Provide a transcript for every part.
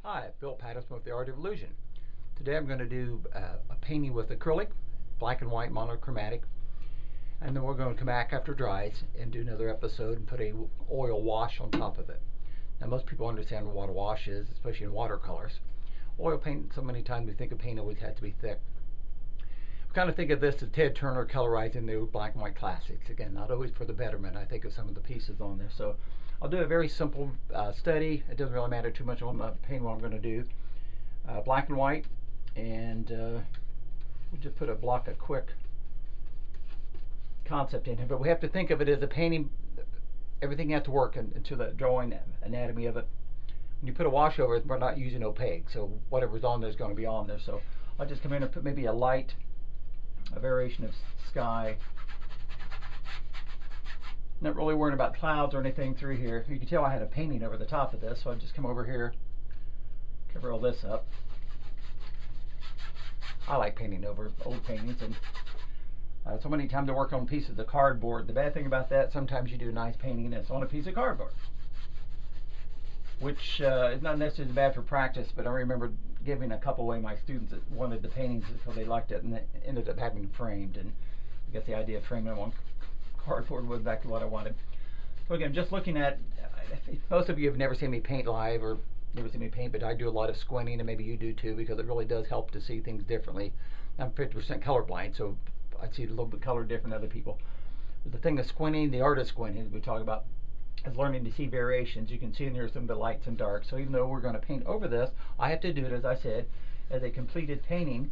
Hi, Bill Pattison with The Art of Illusion. Today I'm going to do a painting with acrylic, black and white monochromatic, and then we're going to come back after it dries and do another episode and put a oil wash on top of it. Now most people understand what a wash is, especially in watercolors. Oil paint, so many times we think of paint always has to be thick. I kind of think of this as Ted Turner colorizing the black and white classics. Again, not always for the betterment. I think of some of the pieces on there. So I'll do a very simple study. It doesn't really matter too much on the paint what I'm going to do. Black and white, and we'll just put a block of quick concept in here. But we have to think of it as a painting. Everything has to work into the drawing anatomy of it. When you put a wash over it, we're not using opaque, so whatever's on there is going to be on there. So I'll just come in and put maybe a light, a variation of sky. Not really worrying about clouds or anything through here. You can tell I had a painting over the top of this, so I'll just come over here, cover all this up. I like painting over old paintings, and so many times I work on pieces of cardboard. The bad thing about that, sometimes you do a nice painting and it's on a piece of cardboard, which is not necessarily bad for practice, but I remember giving a couple away my students that wanted the paintings because they liked it, and they ended up having them framed, and I guess the idea of framing them on cardboard was exactly what I wanted. So again, just looking at, most of you have never seen me paint live or never seen me paint, but I do a lot of squinting, and maybe you do too, because it really does help to see things differently. I'm 50% colorblind, so I see a little bit color different than other people. But the thing of squinting, the art of squinting, we talk about, is learning to see variations. You can see in here some of the lights and darks. So even though we're going to paint over this, I have to do it, as I said, as a completed painting.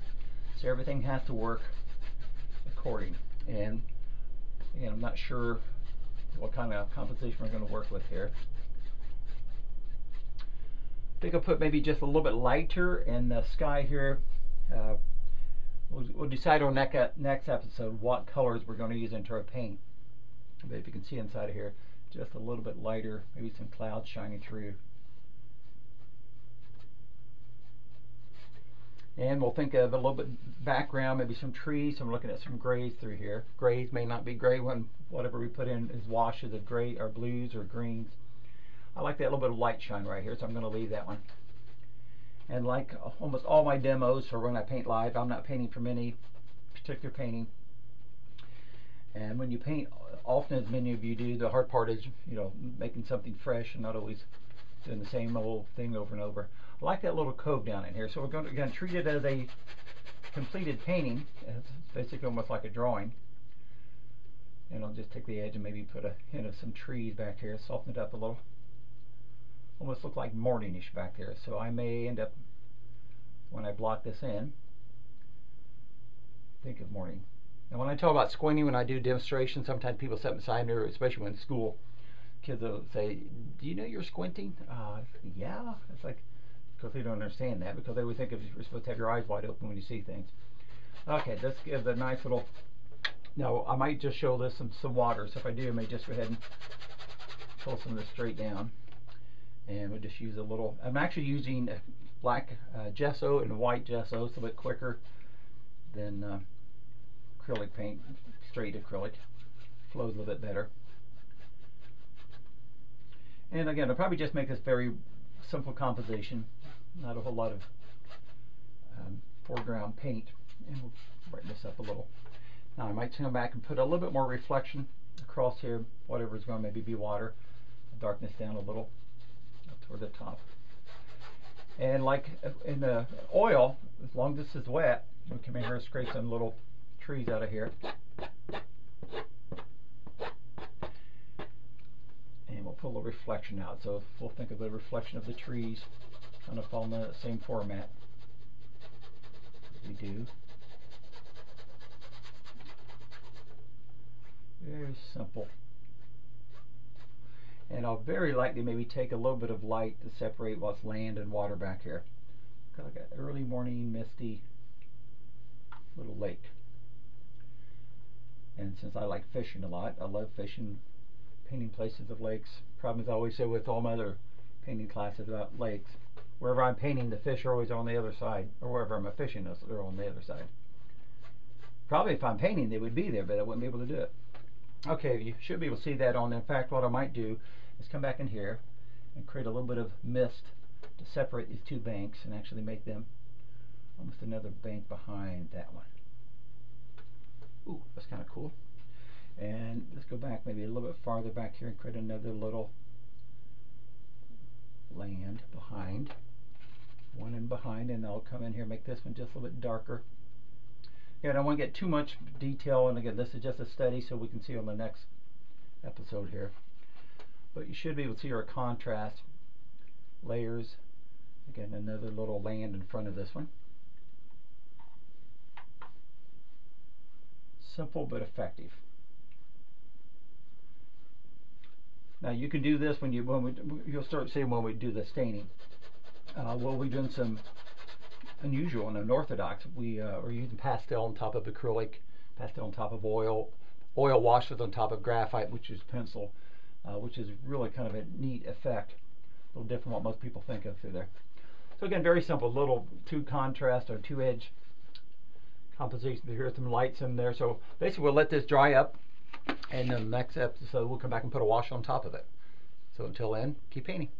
So everything has to work according. And again, I'm not sure what kind of composition we're going to work with here. I think I'll put maybe just a little bit lighter in the sky here. We'll decide on next episode what colors we're going to use into our paint. But if you can see inside of here, just a little bit lighter, maybe some clouds shining through. And we'll think of a little bit background, maybe some trees. So I'm looking at some grays through here. Grays may not be gray when whatever we put in is washes of gray or blues or greens. I like that little bit of light shine right here, so I'm going to leave that one. And like almost all my demos for when I paint live, I'm not painting from any particular painting. And when you paint, often as many of you do, the hard part is, making something fresh and not always doing the same old thing over and over. I like that little cove down in here. So we're going to again treat it as a completed painting. It's basically almost like a drawing. And I'll just take the edge and maybe put a hint of some trees back here, soften it up a little. Almost look like morningish back there. So I may end up, when I block this in, think of morning. And when I talk about squinting, when I do demonstrations, sometimes people sit beside me, especially when in school, kids will say, "Do you know you're squinting?" Yeah. It's like, because they don't understand that, because they would think you're supposed to have your eyes wide open when you see things. Okay, this gives a nice little. Now I might just show this some water. So if I do, I may just go ahead and pull some of this straight down, and we'll just use a little. I'm actually using black gesso and white gesso. It's a bit quicker than acrylic paint. Straight acrylic flows a little bit better. And again, I'll probably just make this very simple composition, not a whole lot of foreground paint, and we'll brighten this up a little. Now I might come back and put a little bit more reflection across here, whatever is going to maybe be water, darken this down a little up toward the top. And like in the oil, as long as this is wet, we come in here and scrape some little trees out of here. And we'll pull the reflection out. So we'll think of the reflection of the trees kind of following the same format we do. Very simple. And I'll very likely maybe take a little bit of light to separate what's land and water back here. Got like an early morning misty little lake. And since I like fishing a lot, I love fishing, painting places of lakes. Problem is, I always say with all my other painting classes about lakes, wherever I'm painting, the fish are always on the other side, or wherever I'm fishing, they're on the other side. Probably if I'm painting, they would be there, but I wouldn't be able to do it. Okay, you should be able to see that on. In fact, what I might do is come back in here and create a little bit of mist to separate these two banks and actually make them almost another bank behind that one. Ooh, that's kind of cool. And let's go back maybe a little bit farther back here and create another little land behind. One in behind, and I'll come in here and make this one just a little bit darker. Yeah, I don't want to get too much detail, and again, this is just a study so we can see on the next episode here. But you should be able to see our contrast layers. Again, another little land in front of this one. Simple but effective. Now you can do this when you'll start seeing when we do the staining. We'll be doing some unusual and unorthodox. We are using pastel on top of acrylic, pastel on top of oil washes on top of graphite, which is pencil, which is really kind of a neat effect. A little different from what most people think of through there. So again, very simple, little two contrast or two edge composition. Here's some lights in there. So basically we'll let this dry up, and in the next episode we'll come back and put a wash on top of it. So until then, keep painting.